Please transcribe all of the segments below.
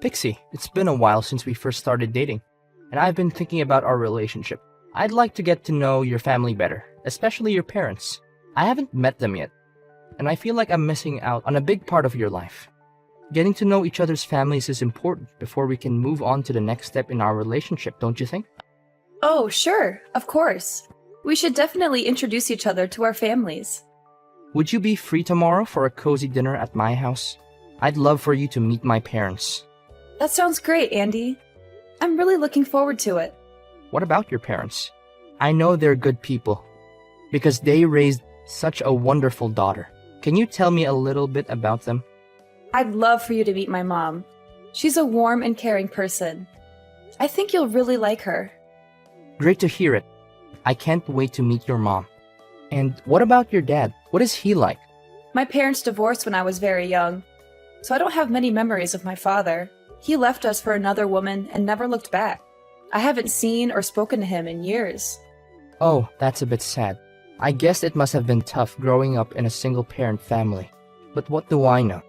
Pixie, it's been a while since we first started dating, and I've been thinking about our relationship. I'd like to get to know your family better, especially your parents. I haven't met them yet, and I feel like I'm missing out on a big part of your life. Getting to know each other's families is important before we can move on to the next step in our relationship, don't you think? Oh, sure, of course. We should definitely introduce each other to our families. Would you be free tomorrow for a cozy dinner at my house? I'd love for you to meet my parents. That sounds great, Andy. I'm really looking forward to it. What about your parents? I know they're good people, because they raised such a wonderful daughter. Can you tell me a little bit about them? I'd love for you to meet my mom. She's a warm and caring person. I think you'll really like her. Great to hear it. I can't wait to meet your mom. And what about your dad? What is he like? My parents divorced when I was very young, so I don't have many memories of my father. He left us for another woman and never looked back. I haven't seen or spoken to him in years. Oh, that's a bit sad. I guess it must have been tough growing up in a single-parent family. But what do I know?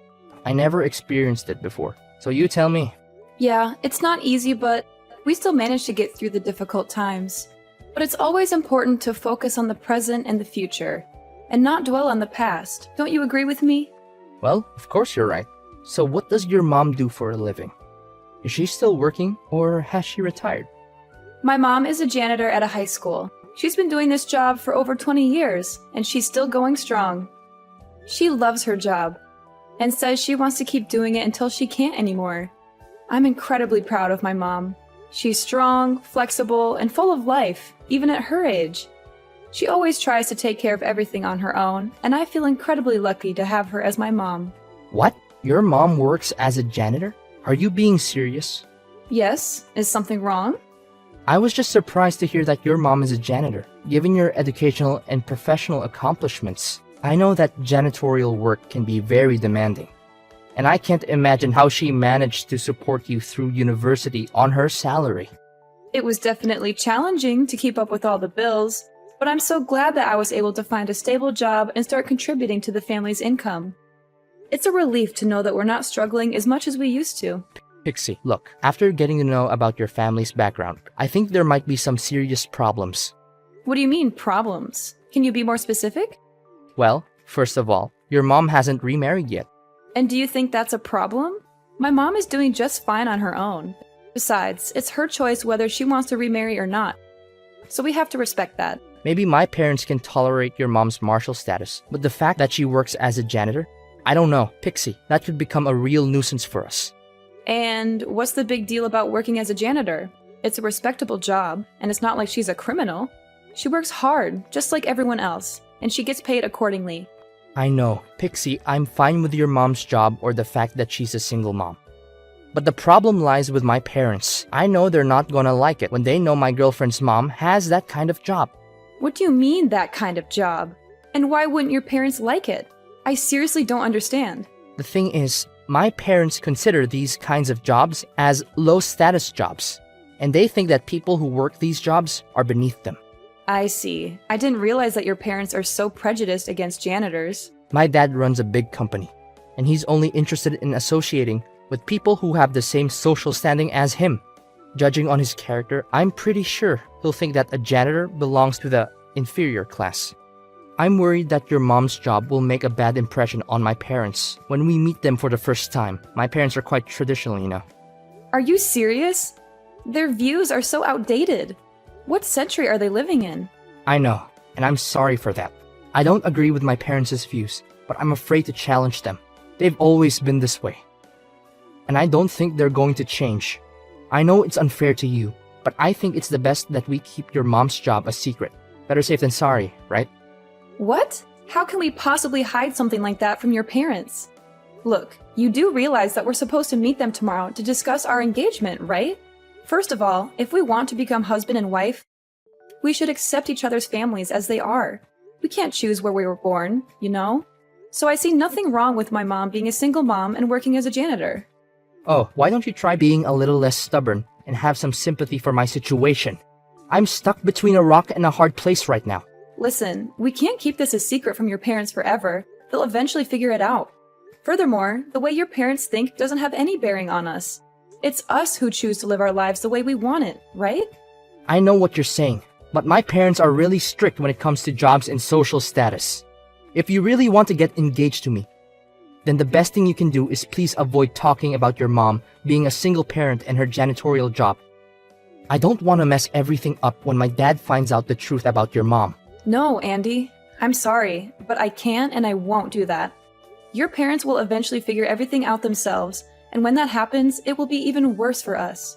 I never experienced it before, so you tell me. Yeah, it's not easy, but we still managed to get through the difficult times. But it's always important to focus on the present and the future, and not dwell on the past. Don't you agree with me? Well, of course you're right. So what does your mom do for a living? Is she still working, or has she retired? My mom is a janitor at a high school. She's been doing this job for over 20 years, and she's still going strong. She loves her job, and says she wants to keep doing it until she can't anymore. I'm incredibly proud of my mom. She's strong, flexible, and full of life, even at her age. She always tries to take care of everything on her own, and I feel incredibly lucky to have her as my mom. What? Your mom works as a janitor? Are you being serious? Yes? Is something wrong? I was just surprised to hear that your mom is a janitor. Given your educational and professional accomplishments, I know that janitorial work can be very demanding. And I can't imagine how she managed to support you through university on her salary. It was definitely challenging to keep up with all the bills, but I'm so glad that I was able to find a stable job and start contributing to the family's income. It's a relief to know that we're not struggling as much as we used to. Pixie, look, after getting to know about your family's background, I think there might be some serious problems. What do you mean, problems? Can you be more specific? Well, first of all, your mom hasn't remarried yet. And do you think that's a problem? My mom is doing just fine on her own. Besides, it's her choice whether she wants to remarry or not. So we have to respect that. Maybe my parents can tolerate your mom's martial status, but the fact that she works as a janitor? I don't know, Pixie, that could become a real nuisance for us. And what's the big deal about working as a janitor? It's a respectable job, and it's not like she's a criminal. She works hard, just like everyone else, and she gets paid accordingly. I know, Pixie, I'm fine with your mom's job or the fact that she's a single mom. But the problem lies with my parents. I know they're not gonna like it when they know my girlfriend's mom has that kind of job. What do you mean, that kind of job? And why wouldn't your parents like it? I seriously don't understand. The thing is, my parents consider these kinds of jobs as low-status jobs, and they think that people who work these jobs are beneath them. I see. I didn't realize that your parents are so prejudiced against janitors. My dad runs a big company, and he's only interested in associating with people who have the same social standing as him. Judging on his character, I'm pretty sure he'll think that a janitor belongs to the inferior class. I'm worried that your mom's job will make a bad impression on my parents when we meet them for the first time. My parents are quite traditional, you know. Are you serious? Their views are so outdated. What century are they living in? I know, and I'm sorry for that. I don't agree with my parents' views, but I'm afraid to challenge them. They've always been this way. And I don't think they're going to change. I know it's unfair to you, but I think it's the best that we keep your mom's job a secret. Better safe than sorry, right? What? How can we possibly hide something like that from your parents? Look, you do realize that we're supposed to meet them tomorrow to discuss our engagement, right? First of all, if we want to become husband and wife, we should accept each other's families as they are. We can't choose where we were born, you know? So I see nothing wrong with my mom being a single mom and working as a janitor. Oh, why don't you try being a little less stubborn and have some sympathy for my situation? I'm stuck between a rock and a hard place right now. Listen, we can't keep this a secret from your parents forever. They'll eventually figure it out. Furthermore, the way your parents think doesn't have any bearing on us. It's us who choose to live our lives the way we want it, right? I know what you're saying, but my parents are really strict when it comes to jobs and social status. If you really want to get engaged to me, then the best thing you can do is please avoid talking about your mom being a single parent and her janitorial job. I don't want to mess everything up when my dad finds out the truth about your mom. No, Andy. I'm sorry, but I can't and I won't do that. Your parents will eventually figure everything out themselves, and when that happens, it will be even worse for us.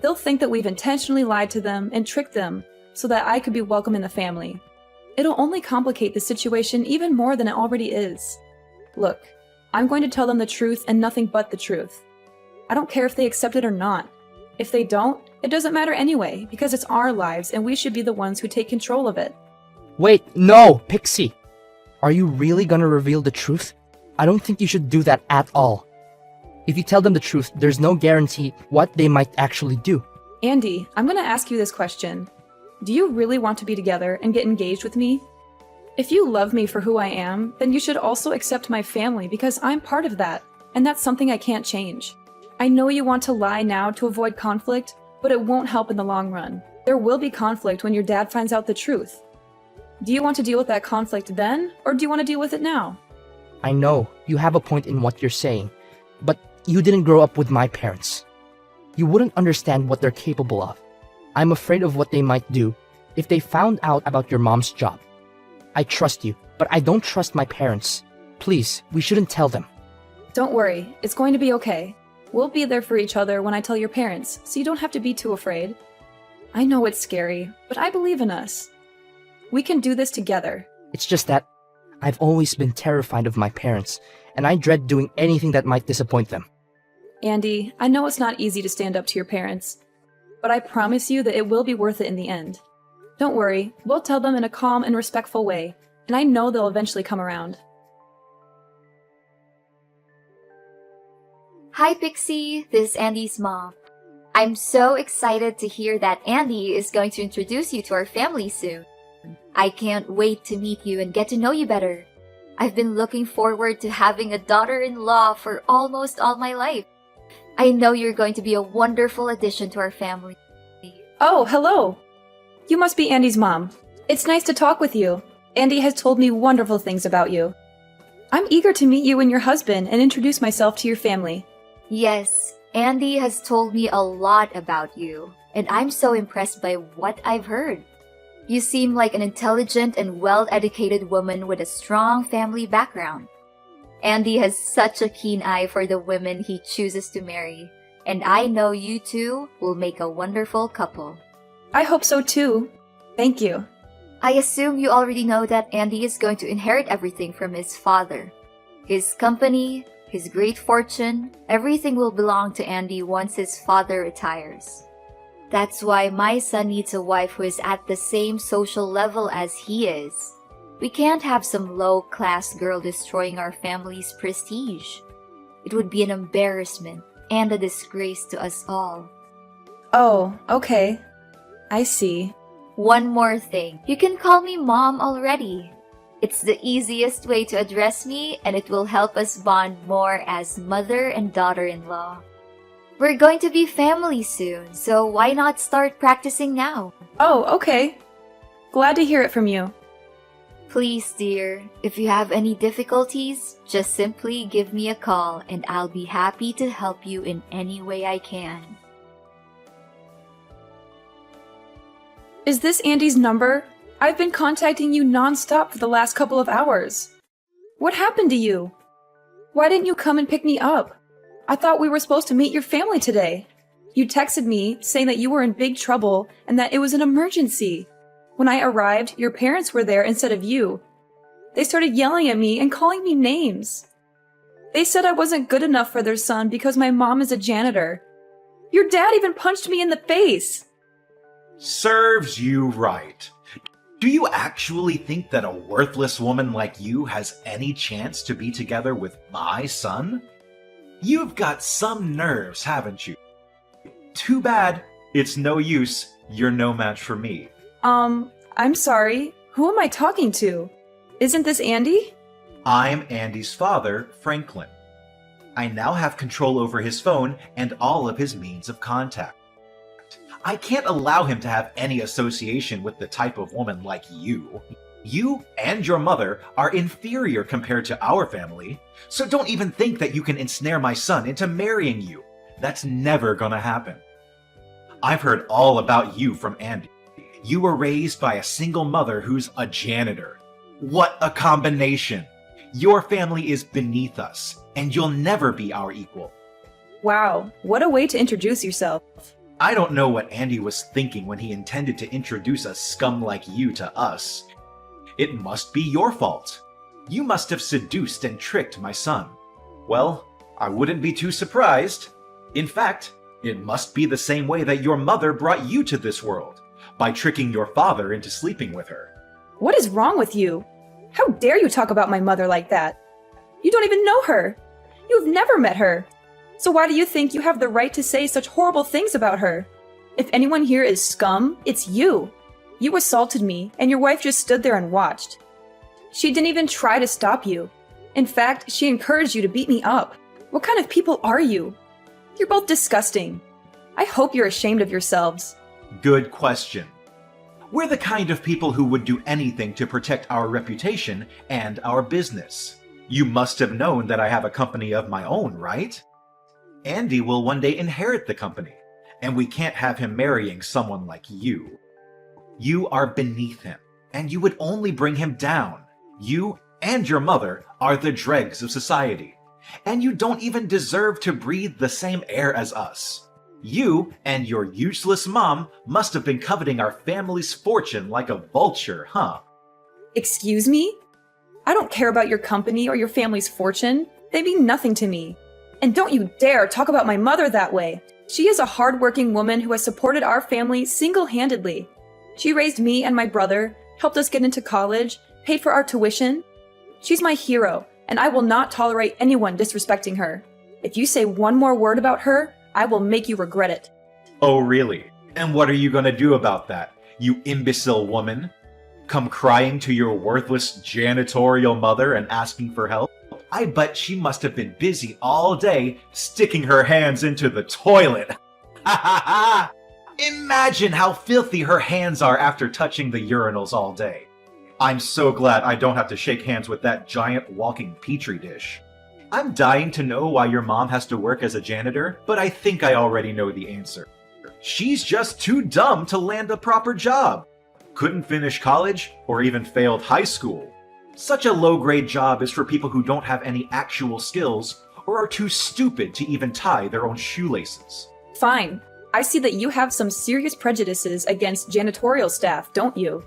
They'll think that we've intentionally lied to them and tricked them so that I could be welcome in the family. It'll only complicate the situation even more than it already is. Look, I'm going to tell them the truth and nothing but the truth. I don't care if they accept it or not. If they don't, it doesn't matter anyway, because it's our lives and we should be the ones who take control of it. Wait, no, Pixie! Are you really gonna reveal the truth? I don't think you should do that at all. If you tell them the truth, there's no guarantee what they might actually do. Andy, I'm going to ask you this question. Do you really want to be together and get engaged with me? If you love me for who I am, then you should also accept my family because I'm part of that, and that's something I can't change. I know you want to lie now to avoid conflict, but it won't help in the long run. There will be conflict when your dad finds out the truth. Do you want to deal with that conflict then, or do you want to deal with it now? I know you have a point in what you're saying, but you didn't grow up with my parents. You wouldn't understand what they're capable of. I'm afraid of what they might do if they found out about your mom's job. I trust you, but I don't trust my parents. Please, we shouldn't tell them. Don't worry, it's going to be okay. We'll be there for each other when I tell your parents, so you don't have to be too afraid. I know it's scary, but I believe in us. We can do this together. It's just that I've always been terrified of my parents, and I dread doing anything that might disappoint them. Andy, I know it's not easy to stand up to your parents, but I promise you that it will be worth it in the end. Don't worry, we'll tell them in a calm and respectful way, and I know they'll eventually come around. Hi Pixie, this is Andy's mom. I'm so excited to hear that Andy is going to introduce you to our family soon. I can't wait to meet you and get to know you better. I've been looking forward to having a daughter-in-law for almost all my life. I know you're going to be a wonderful addition to our family. Oh, hello! You must be Andy's mom. It's nice to talk with you. Andy has told me wonderful things about you. I'm eager to meet you and your husband and introduce myself to your family. Yes, Andy has told me a lot about you, and I'm so impressed by what I've heard. You seem like an intelligent and well-educated woman with a strong family background. Andy has such a keen eye for the women he chooses to marry, and I know you two will make a wonderful couple. I hope so too. Thank you. I assume you already know that Andy is going to inherit everything from his father. His company, his great fortune, everything will belong to Andy once his father retires. That's why my son needs a wife who is at the same social level as he is. We can't have some low-class girl destroying our family's prestige. It would be an embarrassment and a disgrace to us all. Oh, okay. I see. One more thing. You can call me Mom already. It's the easiest way to address me, and it will help us bond more as mother and daughter-in-law. We're going to be family soon, so why not start practicing now? Oh, okay. Glad to hear it from you. Please, dear, if you have any difficulties, just simply give me a call and I'll be happy to help you in any way I can. Is this Andy's number? I've been contacting you non-stop for the last couple of hours. What happened to you? Why didn't you come and pick me up? I thought we were supposed to meet your family today. You texted me saying that you were in big trouble and that it was an emergency. When I arrived, your parents were there instead of you. They started yelling at me and calling me names. They said I wasn't good enough for their son because my mom is a janitor. Your dad even punched me in the face. Serves you right. Do you actually think that a worthless woman like you has any chance to be together with my son? You've got some nerves, haven't you? Too bad. It's no use. You're no match for me. I'm sorry. Who am I talking to? Isn't this Andy? I'm Andy's father, Franklin. I now have control over his phone and all of his means of contact. I can't allow him to have any association with the type of woman like you. You and your mother are inferior compared to our family, so don't even think that you can ensnare my son into marrying you. That's never gonna happen. I've heard all about you from Andy. You were raised by a single mother who's a janitor. What a combination! Your family is beneath us, and you'll never be our equal. Wow, what a way to introduce yourself. I don't know what Andy was thinking when he intended to introduce a scum like you to us. It must be your fault. You must have seduced and tricked my son. Well, I wouldn't be too surprised. In fact, it must be the same way that your mother brought you to this world, by tricking your father into sleeping with her. What is wrong with you? How dare you talk about my mother like that? You don't even know her. You've never met her. So why do you think you have the right to say such horrible things about her? If anyone here is scum, it's you. You assaulted me, and your wife just stood there and watched. She didn't even try to stop you. In fact, she encouraged you to beat me up. What kind of people are you? You're both disgusting. I hope you're ashamed of yourselves. Good question. We're the kind of people who would do anything to protect our reputation and our business. You must have known that I have a company of my own, right? Andy will one day inherit the company, and we can't have him marrying someone like you. You are beneath him, and you would only bring him down. You and your mother are the dregs of society, and you don't even deserve to breathe the same air as us. You and your useless mom must have been coveting our family's fortune like a vulture, huh? Excuse me? I don't care about your company or your family's fortune. They mean nothing to me. And don't you dare talk about my mother that way. She is a hardworking woman who has supported our family single-handedly. She raised me and my brother, helped us get into college, paid for our tuition. She's my hero, and I will not tolerate anyone disrespecting her. If you say one more word about her, I will make you regret it. Oh, really? And what are you gonna do about that, you imbecile woman? Come crying to your worthless janitorial mother and asking for help? I bet she must have been busy all day sticking her hands into the toilet. Ha ha ha! Imagine how filthy her hands are after touching the urinals all day. I'm so glad I don't have to shake hands with that giant walking petri dish. I'm dying to know why your mom has to work as a janitor, but I think I already know the answer. She's just too dumb to land a proper job. Couldn't finish college or even failed high school. Such a low-grade job is for people who don't have any actual skills or are too stupid to even tie their own shoelaces. Fine. I see that you have some serious prejudices against janitorial staff, don't you?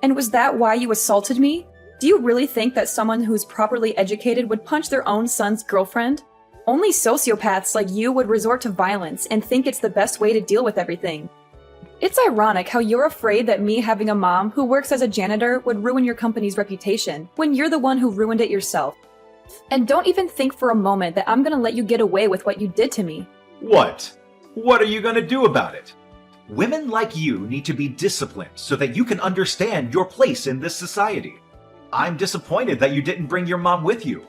And was that why you assaulted me? Do you really think that someone who's properly educated would punch their own son's girlfriend? Only sociopaths like you would resort to violence and think it's the best way to deal with everything. It's ironic how you're afraid that me having a mom who works as a janitor would ruin your company's reputation, when you're the one who ruined it yourself. And don't even think for a moment that I'm gonna let you get away with what you did to me. What? What are you gonna do about it? Women like you need to be disciplined so that you can understand your place in this society. I'm disappointed that you didn't bring your mom with you.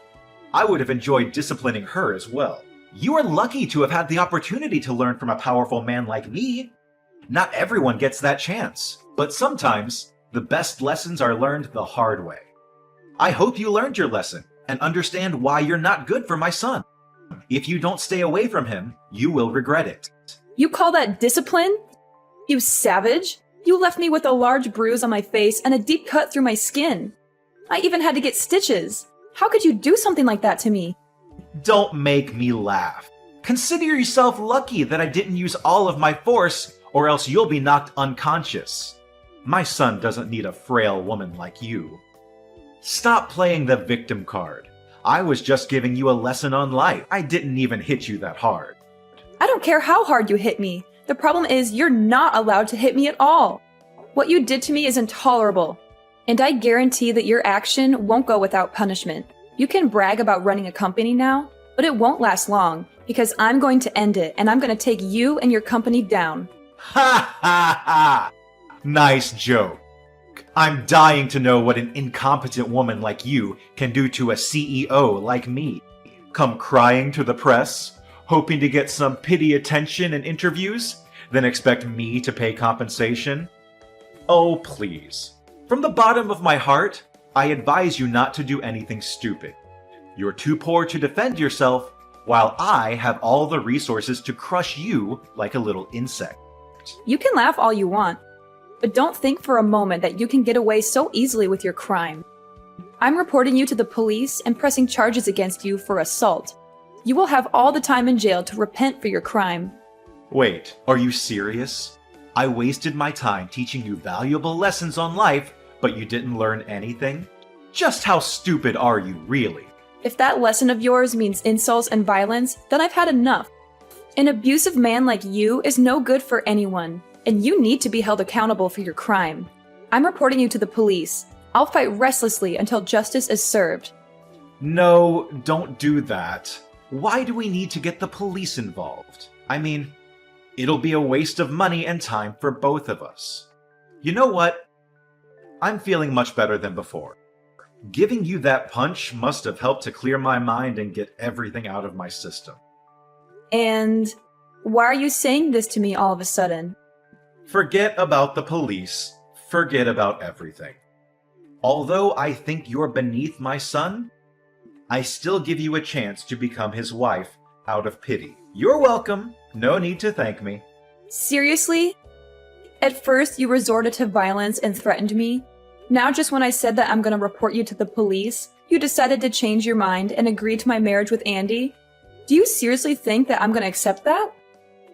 I would have enjoyed disciplining her as well. You are lucky to have had the opportunity to learn from a powerful man like me. Not everyone gets that chance, but sometimes the best lessons are learned the hard way. I hope you learned your lesson and understand why you're not good for my son. If you don't stay away from him, you will regret it. You call that discipline? You savage! You left me with a large bruise on my face and a deep cut through my skin. I even had to get stitches. How could you do something like that to me? Don't make me laugh. Consider yourself lucky that I didn't use all of my force, or else you'll be knocked unconscious. My son doesn't need a frail woman like you. Stop playing the victim card. I was just giving you a lesson on life. I didn't even hit you that hard. I don't care how hard you hit me. The problem is you're not allowed to hit me at all. What you did to me is intolerable. And I guarantee that your action won't go without punishment. You can brag about running a company now, but it won't last long because I'm going to end it and I'm going to take you and your company down. Ha ha ha! Nice joke. I'm dying to know what an incompetent woman like you can do to a CEO like me. Come crying to the press, hoping to get some pity attention in interviews, then expect me to pay compensation? Oh, please. From the bottom of my heart, I advise you not to do anything stupid. You're too poor to defend yourself, while I have all the resources to crush you like a little insect. You can laugh all you want, but don't think for a moment that you can get away so easily with your crime. I'm reporting you to the police and pressing charges against you for assault. You will have all the time in jail to repent for your crime. Wait, are you serious? I wasted my time teaching you valuable lessons on life, but you didn't learn anything? Just how stupid are you, really? If that lesson of yours means insults and violence, then I've had enough. An abusive man like you is no good for anyone, and you need to be held accountable for your crime. I'm reporting you to the police. I'll fight restlessly until justice is served. No, don't do that. Why do we need to get the police involved? I mean, it'll be a waste of money and time for both of us. You know what? I'm feeling much better than before. Giving you that punch must have helped to clear my mind and get everything out of my system. And why are you saying this to me all of a sudden? Forget about the police. Forget about everything. Although I think you're beneath my son, I still give you a chance to become his wife out of pity. You're welcome. No need to thank me. Seriously? At first, you resorted to violence and threatened me. Now, just when I said that I'm going to report you to the police, you decided to change your mind and agree to my marriage with Andy? Do you seriously think that I'm going to accept that?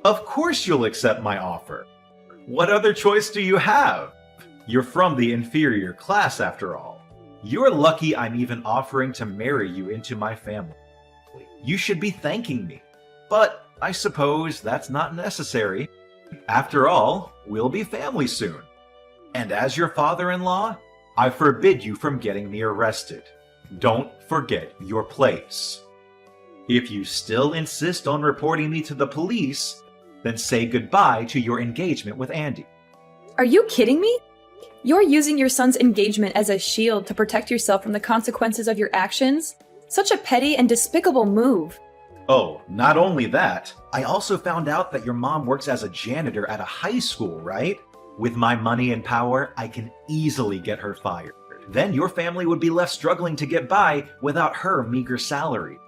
Of course you'll accept my offer. What other choice do you have? You're from the inferior class, after all. You're lucky I'm even offering to marry you into my family. You should be thanking me. But I suppose that's not necessary. After all, we'll be family soon. And as your father-in-law, I forbid you from getting me arrested. Don't forget your place. If you still insist on reporting me to the police, then say goodbye to your engagement with Andy. Are you kidding me? You're using your son's engagement as a shield to protect yourself from the consequences of your actions? Such a petty and despicable move. Oh, not only that, I also found out that your mom works as a janitor at a high school, right? With my money and power, I can easily get her fired. Then your family would be left struggling to get by without her meager salary.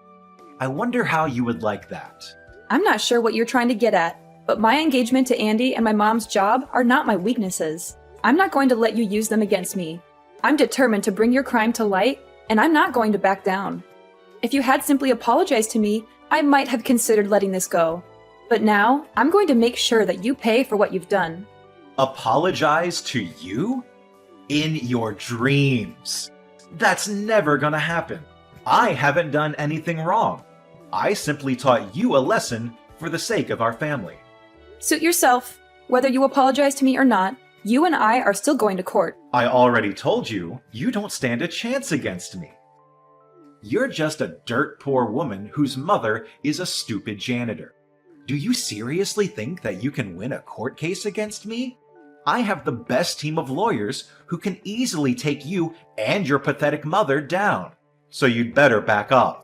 I wonder how you would like that. I'm not sure what you're trying to get at, but my engagement to Andy and my mom's job are not my weaknesses. I'm not going to let you use them against me. I'm determined to bring your crime to light, and I'm not going to back down. If you had simply apologized to me, I might have considered letting this go. But now, I'm going to make sure that you pay for what you've done. Apologize to you? In your dreams. That's never gonna happen. I haven't done anything wrong. I simply taught you a lesson for the sake of our family. Suit yourself. Whether you apologize to me or not, you and I are still going to court. I already told you, you don't stand a chance against me. You're just a dirt poor woman whose mother is a stupid janitor. Do you seriously think that you can win a court case against me? I have the best team of lawyers who can easily take you and your pathetic mother down. So you'd better back off.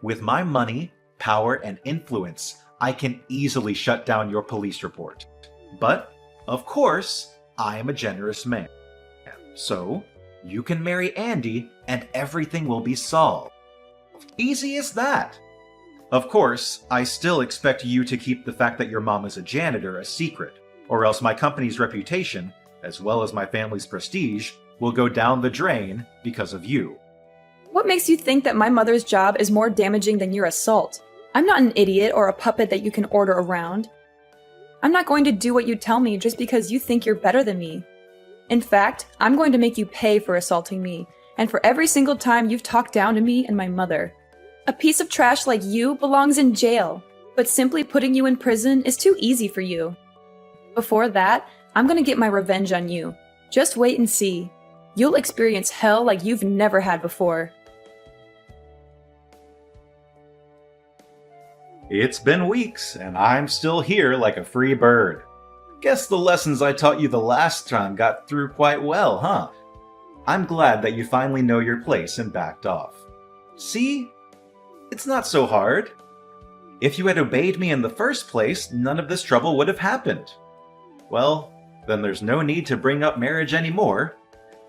With my money, power, and influence, I can easily shut down your police report. But, of course, I am a generous man. So, you can marry Andy and everything will be solved. Easy as that. Of course, I still expect you to keep the fact that your mom is a janitor a secret, or else my company's reputation, as well as my family's prestige, will go down the drain because of you. What makes you think that my mother's job is more damaging than your assault? I'm not an idiot or a puppet that you can order around. I'm not going to do what you tell me just because you think you're better than me. In fact, I'm going to make you pay for assaulting me, and for every single time you've talked down to me and my mother. A piece of trash like you belongs in jail, but simply putting you in prison is too easy for you. Before that, I'm going to get my revenge on you. Just wait and see. You'll experience hell like you've never had before. It's been weeks, and I'm still here like a free bird. Guess the lessons I taught you the last time got through quite well, huh? I'm glad that you finally know your place and backed off. See? It's not so hard. If you had obeyed me in the first place, none of this trouble would have happened. Well, then there's no need to bring up marriage anymore.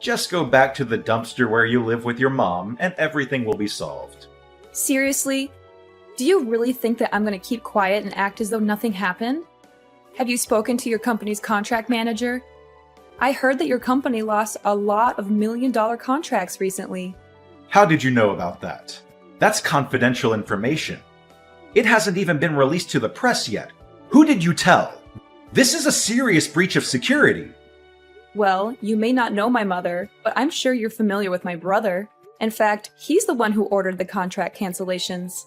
Just go back to the dumpster where you live with your mom, and everything will be solved. Seriously? Do you really think that I'm going to keep quiet and act as though nothing happened? Have you spoken to your company's contract manager? I heard that your company lost a lot of million-dollar contracts recently. How did you know about that? That's confidential information. It hasn't even been released to the press yet. Who did you tell? This is a serious breach of security. Well, you may not know my mother, but I'm sure you're familiar with my brother. In fact, he's the one who ordered the contract cancellations.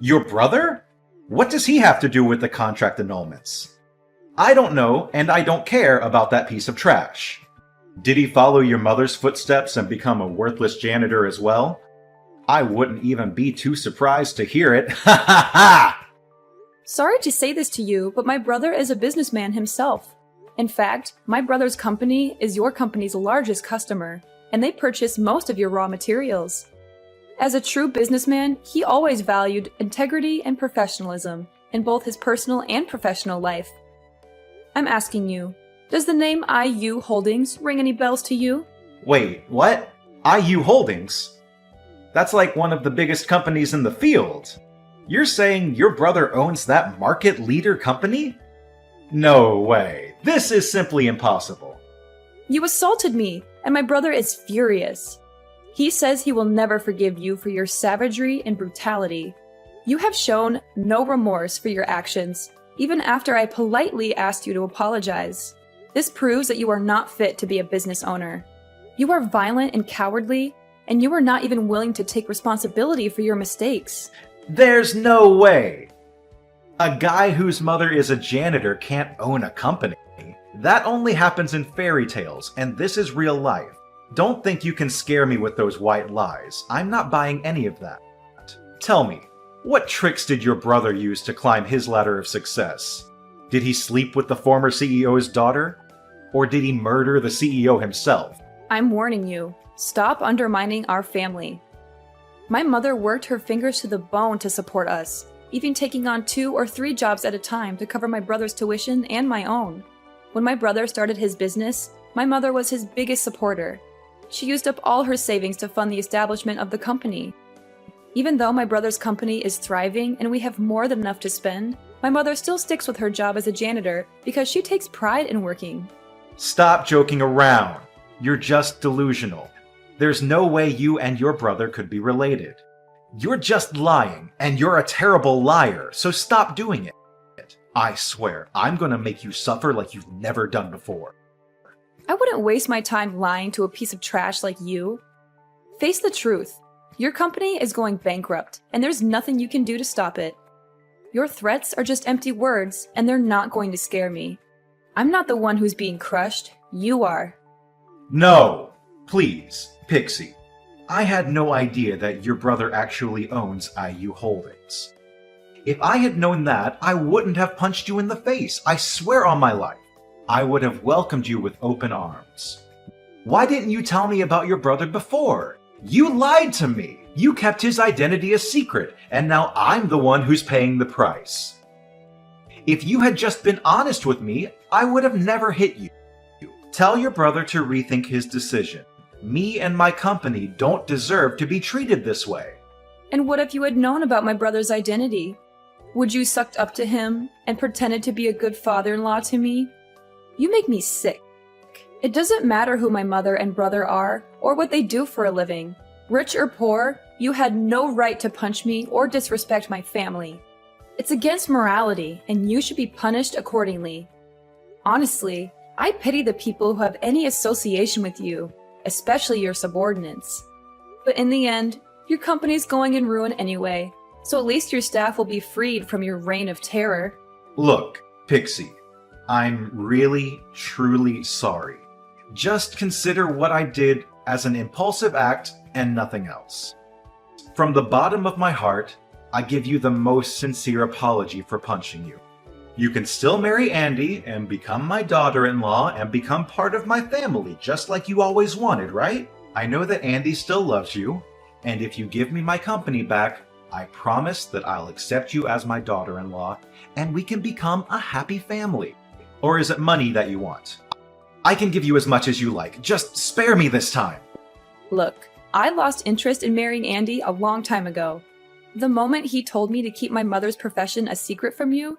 Your brother? What does he have to do with the contract annulments? I don't know, and I don't care about that piece of trash. Did he follow your mother's footsteps and become a worthless janitor as well? I wouldn't even be too surprised to hear it. Ha ha ha! Sorry to say this to you, but my brother is a businessman himself. In fact, my brother's company is your company's largest customer, and they purchase most of your raw materials. As a true businessman, he always valued integrity and professionalism in both his personal and professional life. I'm asking you, does the name IU Holdings ring any bells to you? Wait, what? IU Holdings? That's like one of the biggest companies in the field. You're saying your brother owns that market leader company? No way. This is simply impossible. You assaulted me, and my brother is furious. He says he will never forgive you for your savagery and brutality. You have shown no remorse for your actions, even after I politely asked you to apologize. This proves that you are not fit to be a business owner. You are violent and cowardly, and you are not even willing to take responsibility for your mistakes. There's no way. A guy whose mother is a janitor can't own a company. That only happens in fairy tales, and this is real life. Don't think you can scare me with those white lies. I'm not buying any of that. Tell me, what tricks did your brother use to climb his ladder of success? Did he sleep with the former CEO's daughter? Or did he murder the CEO himself? I'm warning you, stop undermining our family. My mother worked her fingers to the bone to support us, even taking on 2 or 3 jobs at a time to cover my brother's tuition and my own. When my brother started his business, my mother was his biggest supporter. She used up all her savings to fund the establishment of the company. Even though my brother's company is thriving and we have more than enough to spend, my mother still sticks with her job as a janitor because she takes pride in working. Stop joking around. You're just delusional. There's no way you and your brother could be related. You're just lying, and you're a terrible liar, so stop doing it. I swear, I'm gonna make you suffer like you've never done before. I wouldn't waste my time lying to a piece of trash like you. Face the truth. Your company is going bankrupt, and there's nothing you can do to stop it. Your threats are just empty words, and they're not going to scare me. I'm not the one who's being crushed. You are. No! Please, Pixie. I had no idea that your brother actually owns IU Holdings. If I had known that, I wouldn't have punched you in the face. I swear on my life. I would have welcomed you with open arms. Why didn't you tell me about your brother before? You lied to me. You kept his identity a secret, and now I'm the one who's paying the price. If you had just been honest with me, I would have never hit you. Tell your brother to rethink his decision. Me and my company don't deserve to be treated this way. And what if you had known about my brother's identity? Would you sucked up to him and pretended to be a good father-in-law to me? You make me sick. It doesn't matter who my mother and brother are or what they do for a living. Rich or poor, you had no right to punch me or disrespect my family. It's against morality, and you should be punished accordingly. Honestly, I pity the people who have any association with you, especially your subordinates. But in the end, your company's going in ruin anyway, so at least your staff will be freed from your reign of terror. Look, Pixie, I'm really, truly sorry. Just consider what I did as an impulsive act and nothing else. From the bottom of my heart, I give you the most sincere apology for punching you. You can still marry Andy and become my daughter-in-law and become part of my family, just like you always wanted, right? I know that Andy still loves you, and if you give me my company back, I promise that I'll accept you as my daughter-in-law, and we can become a happy family. Or is it money that you want? I can give you as much as you like. Just spare me this time. Look, I lost interest in marrying Andy a long time ago. The moment he told me to keep my mother's profession a secret from you,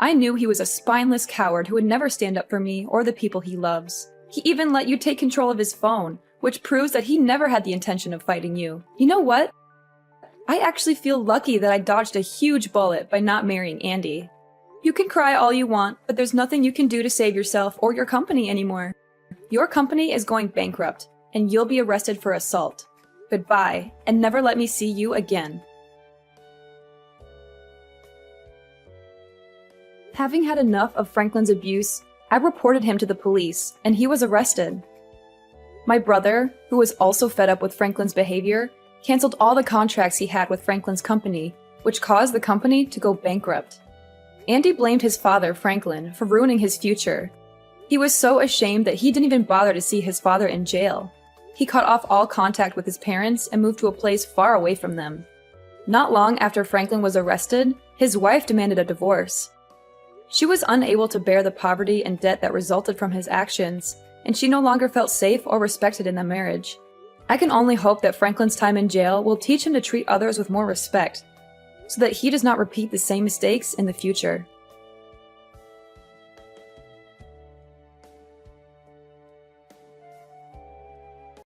I knew he was a spineless coward who would never stand up for me or the people he loves. He even let you take control of his phone, which proves that he never had the intention of fighting you. You know what? I actually feel lucky that I dodged a huge bullet by not marrying Andy. You can cry all you want, but there's nothing you can do to save yourself or your company anymore. Your company is going bankrupt, and you'll be arrested for assault. Goodbye, and never let me see you again. Having had enough of Franklin's abuse, I reported him to the police, and he was arrested. My brother, who was also fed up with Franklin's behavior, canceled all the contracts he had with Franklin's company, which caused the company to go bankrupt. Andy blamed his father, Franklin, for ruining his future. He was so ashamed that he didn't even bother to see his father in jail. He cut off all contact with his parents and moved to a place far away from them. Not long after Franklin was arrested, his wife demanded a divorce. She was unable to bear the poverty and debt that resulted from his actions, and she no longer felt safe or respected in the marriage. I can only hope that Franklin's time in jail will teach him to treat others with more respect, so that he does not repeat the same mistakes in the future.